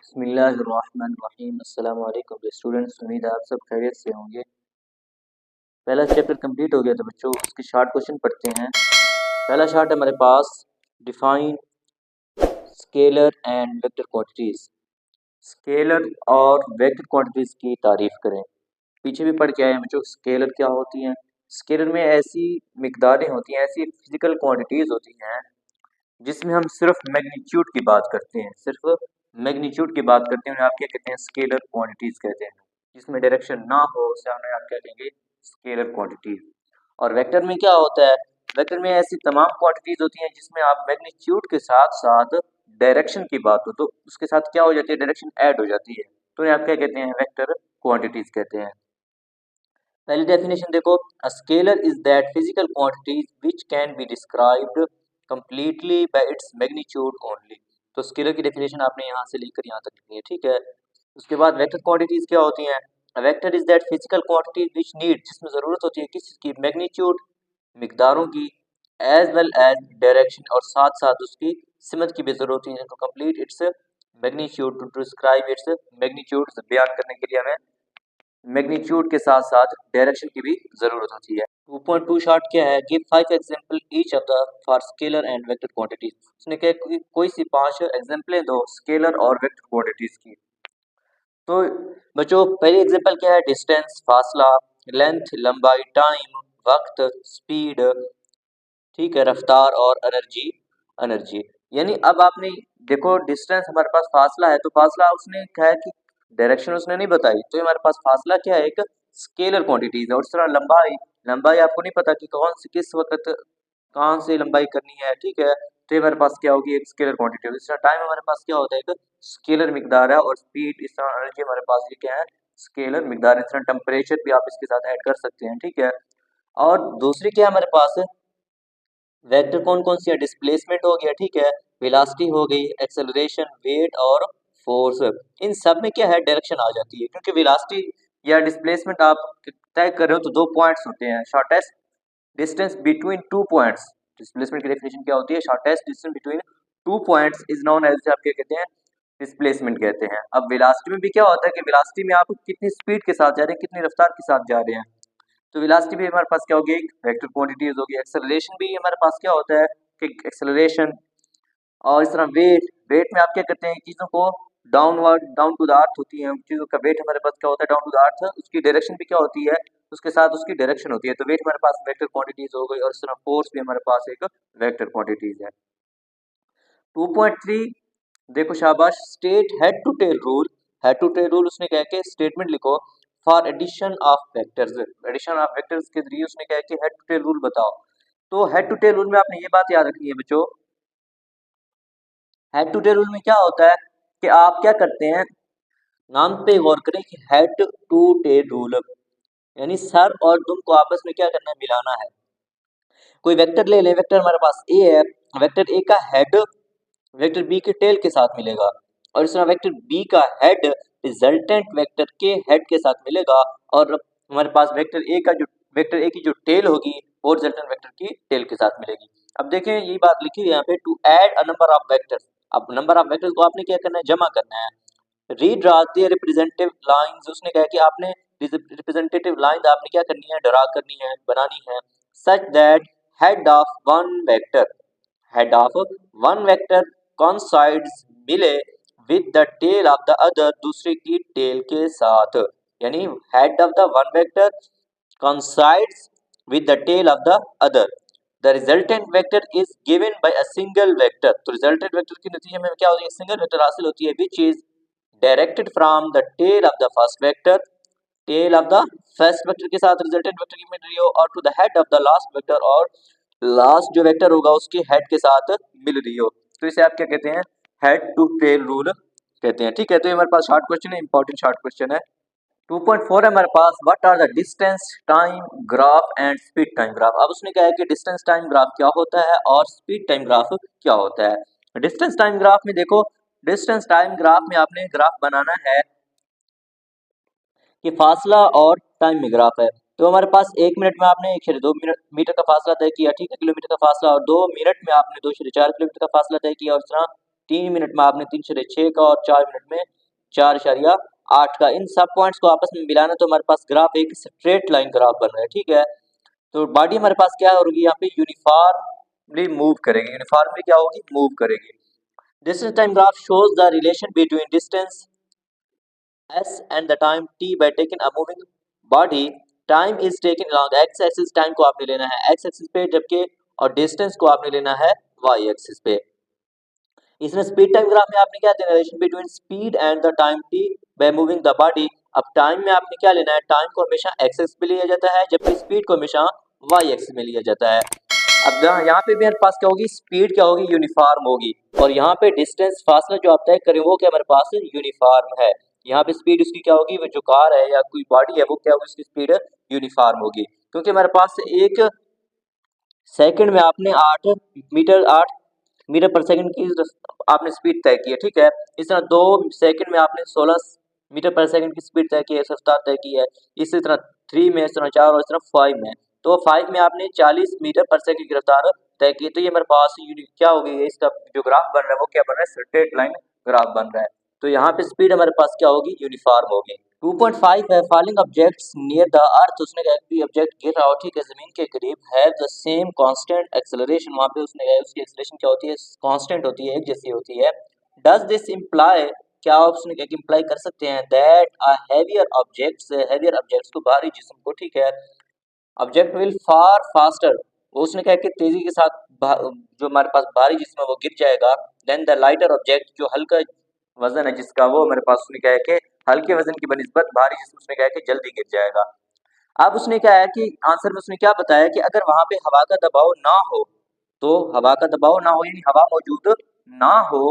बिस्मिल्लाहिर्रहमानिर्रहीम। अस्सलाम वालेकुम स्टूडेंट्स, उम्मीद है आप सब खैरियत से होंगे। पहला चैप्टर कंप्लीट हो गया तो बच्चों उसके शॉर्ट क्वेश्चन पढ़ते हैं। पहला शॉर्ट है हमारे पास, define scalar and vector quantities. Scalar और वेक्टर क्वांटिटीज की तारीफ करें। पीछे भी पढ़ के आए हैं बच्चों, स्केलर क्या होती हैं। स्केलर में ऐसी मिकदारें होती हैं, ऐसी फिजिकल क्वांटिटीज होती हैं जिसमें हम सिर्फ मैग्नीट्यूड की बात करते हैं, सिर्फ मैग्नीट्यूड की बात करते हैं, उन्हें आप क्या कहते हैं, स्केलर क्वांटिटीज कहते हैं। जिसमें डायरेक्शन ना हो उसे हमें आप क्या कहेंगे, स्केलर क्वांटिटीज। और वेक्टर में क्या होता है, वेक्टर में ऐसी तमाम क्वांटिटीज होती हैं जिसमें आप मैग्नीट्यूड के साथ साथ डायरेक्शन की बात हो तो उसके साथ क्या हो जाती है, डायरेक्शन ऐड हो जाती है, तो उन्हें आप क्या कहते हैं, वेक्टर क्वांटिटीज कहते हैं। पहली डेफिनेशन देखो, a scalar is that physical quantities which can be described completely by its magnitude only. तो स्केलर की डेफिनेशन आपने यहाँ से लेकर यहाँ तक लिखनी है, ठीक है। उसके बाद वेक्टर क्वांटिटीज क्या होती हैं। A vector is that physical quantities which need, जिसमें जरूरत होती है किस की, मैग्नीट्यूड, मिकदारों की, एज वेल एज डायरेक्शन, और साथ साथ उसकी सिमत की भी जरूरत होती है, तो complete its magnitude, to describe its magnitude, बयान करने के लिए हमें मैग्नीट्यूड के साथ साथ डायरेक्शन की भी जरूरत होती है। 2.2 शॉर्ट क्या है, give 5 example each of the for scalar and vector quantities. उसने क्या कोई सी 5 एग्जांपलें दो स्केलर और वेक्टर क्वांटिटीज की। तो बच्चों पहली एग्जांपल क्या है, डिस्टेंस फासला, लेंथ लंबाई, टाइम वक्त, स्पीड ठीक है, रफ्तार, और एनर्जी एनर्जी। यानी अब आपने देखो डिस्टेंस हमारे पास फासला है, तो फासला उसने क्या है कि डायरेक्शन उसने नहीं बताई, तो हमारे पास फासला क्या है, एक स्केलर क्वांटिटीज है। और इस तरह लंबाई, लंबाई आपको नहीं पता कि कौन सी किस वक्त कहाँ से लंबाई करनी है, ठीक है, तो हमारे पास क्या होगी, एक स्केलर क्वांटिटी। इस तरह टाइम हमारे पास क्या होता है, एक स्केलर मिकदार है, और स्पीड, इस तरह एनर्जी हमारे पास ये क्या है, स्केलर मिकदार। इस तरह टेम्परेचर भी आप इसके साथ ऐड कर सकते हैं, ठीक है। और दूसरी क्या है हमारे पास, वेक्टर कौन कौन सी है, डिस्प्लेसमेंट हो गया, ठीक है, वेलोसिटी हो गई, एक्सेलरेशन, वेट और फोर्स। इन सब में क्या है, डायरेक्शन आ जाती है, क्योंकि वेलोसिटी या डिस्प्लेसमेंट आप तय कर रहे हो तो दो पॉइंट्स होते हैं, shortest distance between two points. Displacement की डेफिनेशन क्या होती है, shortest distance between two points is known as, आप क्या कहते हैं, डिस्प्लेसमेंट कहते हैं। अब वेलोसिटी में भी क्या होता है कि वेलोसिटी में आप कितनी स्पीड के साथ जा रहे हैं, कितनी रफ्तार के साथ जा रहे हैं, तो वेलोसिटी भी हमारे पास क्या होगी, एक वेक्टर क्वांटिटीज होगी। एक्सेलरेशन भी हमारे पास क्या होता है कि एक्सेलरेशन, और इस तरह वेट, वेट में आप क्या करते हैं, चीज़ों को downward, down to the earth होती है, चीज़ों का वेट हमारे पास क्या होता है, डाउन टू द अर्थ, उसकी डायरेक्शन भी क्या होती है, उसके साथ उसकी डायरेक्शन होती है, तो वेट हमारे पास वेक्टर क्वांटिटीज हो गई। और इस तरह फोर्स भी हमारे पास एक वेक्टर क्वांटिटीज है। 2.3 देखो शाबाश, state head to tail rule. Head to tail rule उसने क्या कि स्टेटमेंट लिखो for addition of vectors, addition of vectors के जरिए उसने क्या कि हेड टू टेल रूल बताओ। तो हेड टू टेल रूल में आपने ये बात याद रखनी है बच्चों, हेड टू टेल रूल में क्या होता है कि आप क्या करते हैं, नाम पे गौर करें कि हेड टू टेल रूल यानी सर और तुम को आपस में क्या करना है, मिलाना है। कोई वेक्टर ले ले, वेक्टर हमारे पास ए है, वेक्टर ए का हेड वेक्टर बी के टेल के साथ मिलेगा, और इस तरह वेक्टर बी का हेड रिजल्टेंट वेक्टर के हेड के साथ मिलेगा, और हमारे पास वेक्टर ए की जो टेल होगी वो रिजल्टेंट वेक्टर की टेल के साथ मिलेगी। अब देखें यही बात लिखी है यहाँ पे, to add a number of vectors. अब नंबर ऑफ वेक्टर्स को आपने क्या करना है, जमा करना है। रीड्रा द रिप्रेजेंटेटिव लाइंस, उसने कहा कि आपने रिप्रेजेंटेटिव लाइंस आपने क्या करनी है, ड्रा करनी है, बनानी है, such that head of one vector, head of one vector coincides मिले with the tail of the other, दूसरे की टेल के साथ। यानी head of the one vector coincides with the tail of the other, the resultant vector is given by a single vector. तो resultant vector के नतीजे में क्या होती है, सिंगल वेक्टर हासिल होती है, which is directed from the tail of the first vector, tail of the first vector के साथ रिजल्टेंट वेक्टर की मिल रही हो, और to the head of the last vector, और लास्ट जो वेक्टर होगा उसके हेड के साथ मिल रही हो, तो इसे आप क्या कहते हैं, हेड टू टेल रूल कहते हैं, ठीक है। तो ये हमारे पास शॉर्ट क्वेश्चन है, इंपॉर्टेंट शॉर्ट क्वेश्चन है। 2.4 है हमारे पास, what are the distance time graph and speed time graph. अब उसने कहा है कि डिस्टेंस टाइम ग्राफ क्या होता है और स्पीड टाइम ग्राफ क्या होता है। डिस्टेंस टाइम ग्राफ में देखो, डिस्टेंस टाइम ग्राफ में आपने ग्राफ बनाना है कि फासला और टाइम में ग्राफ है। तो हमारे पास 1 मिनट में आपने 1.2 मीटर का फासला तय किया, ठीक है, किलोमीटर का फासला, और 2 मिनट में आपने 2.4 किलोमीटर का फासला तय किया, और इस तरह 3 मिनट में आपने 3.6 का, और 4 मिनट में 4.8 का। इन सब पॉइंट्स को आपस में मिलाना तो हमारे पास ग्राफ एक स्ट्रेट लाइन ग्राफ बन रहा है, ठीक है। तो बॉडी हमारे पास क्या होगी, यहाँ पे यूनिफॉर्मली मूव करेगी, यूनिफॉर्मली क्या होगी, मूव करेगी। Distance time graph shows the relation between distance s and the time t by taking a moving body. Time is taken along x axis, time को आपने लेना है x axis पे, जबकि और डिस्टेंस को आपने लेना है y axis पे। इसमें स्पीड टाइम ग्राफ में आपने क्या देना, relation between speed and the time t by moving the body. अब टाइम में आपने क्या लेना है, टाइम को हमेशा x axis पे लिया जाता है, जबकि स्पीड को हमेशा y axis में लिया जाता है। अब यहाँ पे भी हमारे पास क्या होगी, स्पीड क्या होगी, यूनिफॉर्म होगी, और यहाँ पे डिस्टेंस फासला जो आप तय करें वो क्या हमारे पास यूनिफॉर्म है। यहाँ पे स्पीड उसकी क्या होगी, वो जो कार है या कोई बॉडी है वो क्या होगी, उसकी स्पीड यूनिफॉर्म होगी, क्योंकि हमारे पास एक सेकंड में आपने 8 मीटर पर सेकंड की आपने स्पीड तय की है, ठीक है। इस तरह 2 सेकंड में आपने 16 मीटर पर सेकंड की स्पीड तय की है, रफ्तार तय की है। इसी तरह 3 में, इस तरह 4 और इस तरह 5 में, तो 5 में आपने 40 मीटर पर सेकंड की रफ्तार तय की। तो ये हमारे पास क्या हो गई है, इसका जो ग्राफ बन रहा है वो क्या बन रहा है, स्ट्रेट लाइन ग्राफ बन रहा है। तो यहाँ पे स्पीड हमारे पास क्या होगी, यूनिफॉर्म होगी। 2.5 है, falling objects near the earth, उसने कहा कि ऑब्जेक्ट गिर रहा हो, ठीक है, जमीन के करीब, have the same constant acceleration, वहां पे उसने कहा उसकी एक्सेलरेशन क्या होती है, कांस्टेंट होती है, एक जैसी होती है। डज दिस इम्प्लाई, क्या उसने कहा कि इम्प्लाई कर सकते हैं, दैट अ हैवियर ऑब्जेक्ट्स को, भारी जिस्म को, ठीक है, ऑब्जेक्ट विल फार फास्टर, उसने कहा कि तेजी के साथ जो हमारे पास भारी जिस्म है वो गिर जाएगा, देन द लाइटर ऑब्जेक्ट, जो हल्का वजन है जिसका, वो हमारे पास उसने कहा है कि हल्के वजन की बनिस्बत भारी जिस्म उसने कहा है कि जल्दी गिर जाएगा। अब उसने क्या है कि आंसर में उसने क्या बताया कि अगर वहां पे हवा का दबाव ना हो, तो हवा का दबाव ना हो यानी हवा मौजूद ना हो,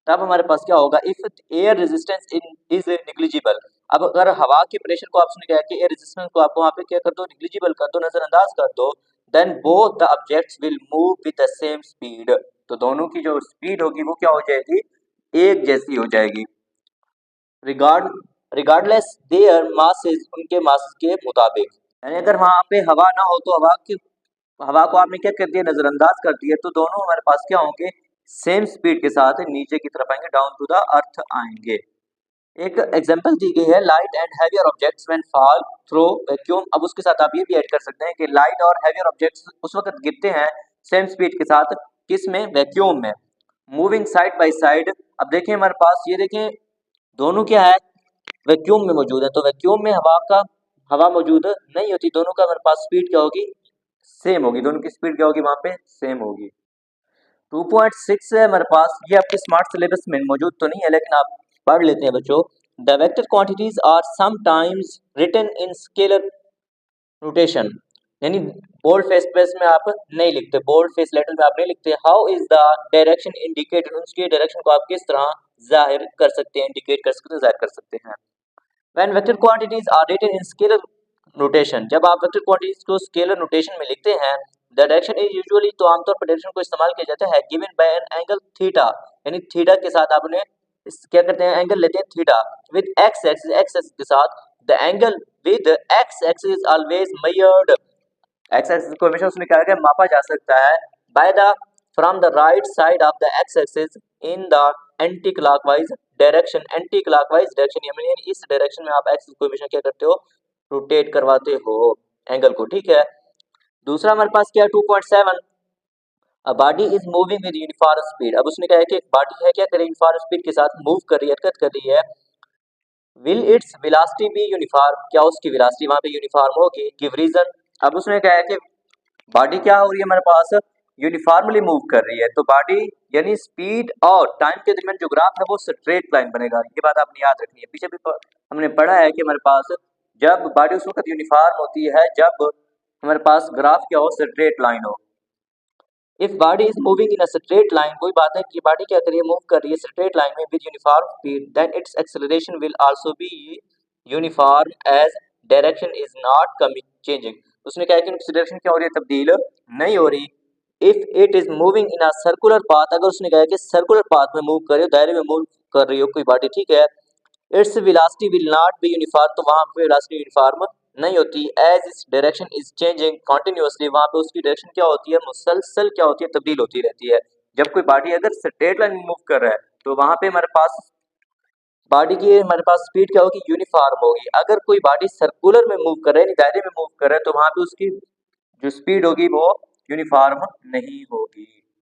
तब हमारे पास क्या होगा, if air resistance in is negligible. अब अगर हवा के प्रेशर को आपने क्या है कि एयर रेजिस्टेंस को आप वहां पे क्या कर दो, निग्लिजिबल कर दो, नजरअंदाज कर दो, then both the objects will move with the same speed, तो दोनों की जो स्पीड होगी वो क्या हो जाएगी, एक जैसी हो जाएगी, रिगार्डलेस देयर मासेस, उनके मास के मुताबिक। यानी अगर वहां पे हवा ना हो तो हवा को आपने क्या कर दिया, नजरअंदाज कर दिया, तो दोनों हमारे पास क्या होंगे, सेम स्पीड के साथ नीचे की तरफ आएंगे, डाउन टू द अर्थ आएंगे। एक एग्जांपल दी गई है, light and heavier objects when fall through vacuum. अब उसके साथ आप ये भी ऐड कर सकते हैं कि लाइट और हैवियर ऑब्जेक्ट्स उस वक्त गिरते हैं सेम स्पीड के साथ, किस में, वैक्यूम में, मूविंग साइड बाय साइड। अब देखें हमारे पास, ये देखें दोनों क्या है, वैक्यूम में मौजूद है, तो वैक्यूम में हवा मौजूद नहीं होती, दोनों का हमारे पास स्पीड क्या होगी, सेम होगी, दोनों की स्पीड क्या होगी वहां पे, सेम होगी। 2.6 है हमारे पास, ये आपके स्मार्ट सिलेबस में मौजूद तो नहीं है लेकिन आप पढ़ लेते हैं बच्चों। The vector quantities are sometimes written in scalar notation, यानी बोल्ड फेस स्पेस में आप नहीं लिखते, बोल्ड फेस लेटर में आप नहीं लिखते। How is the direction indicated, उसके डायरेक्शन को आप किस तरह जाहिर कर सकते हैं, इंडिकेट कर सकते हैं, जाहिर कर सकते हैं। When vector quantities are written in scalar notation, जब आप वेक्टर क्वांटिटीज को स्केलर नोटेशन में लिखते हैं, द डायरेक्शन इज यूजुअली, तो आमतौर पर डायरेक्शन को इस्तेमाल किया जाता है, given by an angle theta, यानी थीटा के साथ आप उन्हें क्या करते हैं, एंगल लेते हैं थीटा, विद एक्स एक्सिस के साथ, the angle with x axis always measured, x axis को हमेशा उसने क्या मापा जा सकता है, by the from the right side of the x axis in the anti clockwise direction, anti clockwise direction, यानी इस डायरेक्शन में आप एक्सिस को हमेशा क्या करते हो, रोटेट करवाते हो एंगल को, ठीक है। दूसरा हमारे पास क्या है 2.7, a body is moving with uniform speed. अब उसने कहा है कि एक बॉडी है क्या करे, यूनिफॉर्म स्पीड के साथ मूव कर रही है, हरकत कर रही है, will its velocity be uniform, क्या उसकी वेलोसिटी वहां पे यूनिफॉर्म होगी, गिव रीजन। अब उसने कहा है कि बॉडी क्या हो रही है हमारे पास, यूनिफॉर्मली मूव कर रही है, तो बॉडी यानी स्पीड और टाइम के दरमियान जो ग्राफ है वो स्ट्रेट लाइन बनेगा, ये बात आपने याद रखनी है। पीछे भी हमने पढ़ा है कि हमारे पास जब बॉडी उस वक्त यूनिफॉर्म होती है जब हमारे पास ग्राफ क्या हो, स्ट्रेट लाइन हो। If body is moving in a straight line, कोई बात है कि बॉडी क्या कर रही है, मूव कर रही है स्ट्रेट लाइन में with uniform speed, then its acceleration will also be uniform as direction is not coming changing. उसने कहा कि डायरेक्शन क्या हो रही है, तब्दील नहीं हो रही। If it is moving in a circular path, अगर उसने कहा कि सर्कुलर पाथ में मूव कर रही हो, दायरे में मूव कर रही हो कोई बॉडी, ठीक है, its velocity will not be uniform, तो वहां पे वेलोसिटी यूनिफॉर्म नहीं होती, as its direction is changing continuously, वहां पे उसकी डायरेक्शन क्या होती है, मुसलसल क्या होती है, तब्दील होती रहती है। जब कोई बॉडी अगर स्ट्रेट लाइन में मूव कर रहा है तो वहां पे हमारे पास बॉडी की हमारे पास स्पीड क्या होगी, यूनिफॉर्म होगी। अगर कोई बॉडी सर्कुलर में मूव कर रहा है, दायरे में मूव कर रहा है, तो वहां पे उसकी जो स्पीड होगी वो यूनिफॉर्म नहीं होगी।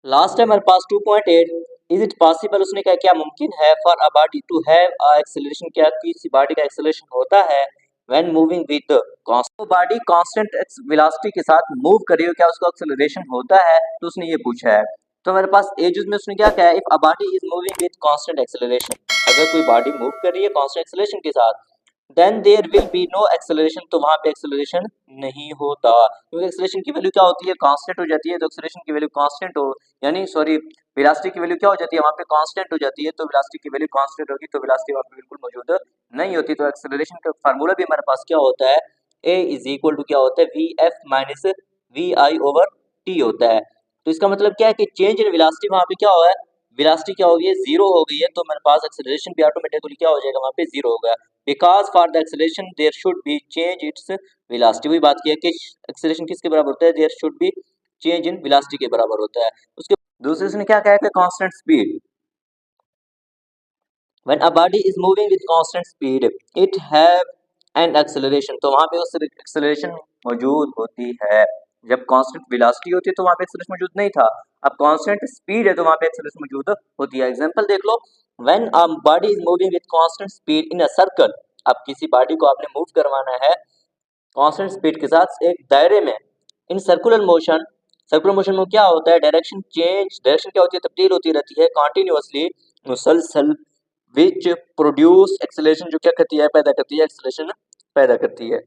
लास्ट है हमारे पास 2.8, इज इट पॉसिबल, उसने कहा क्या मुमकिन है for a body to have a acceleration, क्या किसी बॉडी का एक्सेलरेशन होता है when moving with constant, body constant velocity के साथ मूव कर रही हो, क्या उसका एक्सेलरेशन होता है, तो उसने ये पूछा है। तो हमारे पास एजेस में उसने क्या कहा है, if a body is moving with constant acceleration, अगर कोई बॉडी मूव कर रही है कांस्टेंट एक्सेलरेशन के साथ, then there will be no acceleration, तो वहां पे एक्सेलरेशन नहीं होता, क्योंकि एक्सेलरेशन की वैल्यू क्या होती है, कांस्टेंट हो जाती है। तो एक्सेलरेशन की वैल्यू कांस्टेंट हो, यानी सॉरी वेलोसिटी की वैल्यू क्या हो जाती है, वहां पे कांस्टेंट हो जाती है। तो वेलोसिटी की वैल्यू कांस्टेंट होगी, तो वेलोसिटी वहां पे बिल्कुल मौजूद नहीं होती। तो एक्सेलरेशन का फार्मूला भी हमारे पास क्या होता है, a इज इक्वल टू क्या होता है, V F minus V I over T होता है। तो इसका मतलब क्या है कि चेंज इन वेलोसिटी वहां पे क्या हुआ है, वेलोसिटी क्या हो गई है, जीरो हो गई है। तो हमारे पास एक्सेलरेशन भी ऑटोमेटिकली क्या हो जाएगा, वहां पे जीरो होगा। Because for the acceleration there should be change its velocity, वही बात की है कि एक्सेलरेशन किसके बराबर होता है, there should be change in velocity के बराबर होता है। उसके दूसरे से क्या कहा है कि constant speed, when a body is moving with constant speed it have an acceleration, तो वहां पे उस एक्सेलरेशन मौजूद होती है। जब कांस्टेंट वेलोसिटी होती है तो वहां पे एक्सेलरेशन मौजूद नहीं था, अब कांस्टेंट स्पीड है तो वहां पे एक्सेलरेशन मौजूद होती है। एग्जांपल देख लो, when a body is moving with constant speed in a circle, अब किसी बॉडी को आपने मूव करवाना है कांस्टेंट स्पीड के साथ एक दायरे में, in circular motion, circular motion में क्या होता है, डायरेक्शन चेंज, डायरेक्शन क्या होती है, तब्दील होती रहती है कंटिन्यूअसली, मुसलसल, विच प्रोड्यूस एक्सेलरेशन, जो क्या करती है, पैदा करती है, एक्सेलरेशन पैदा करती है।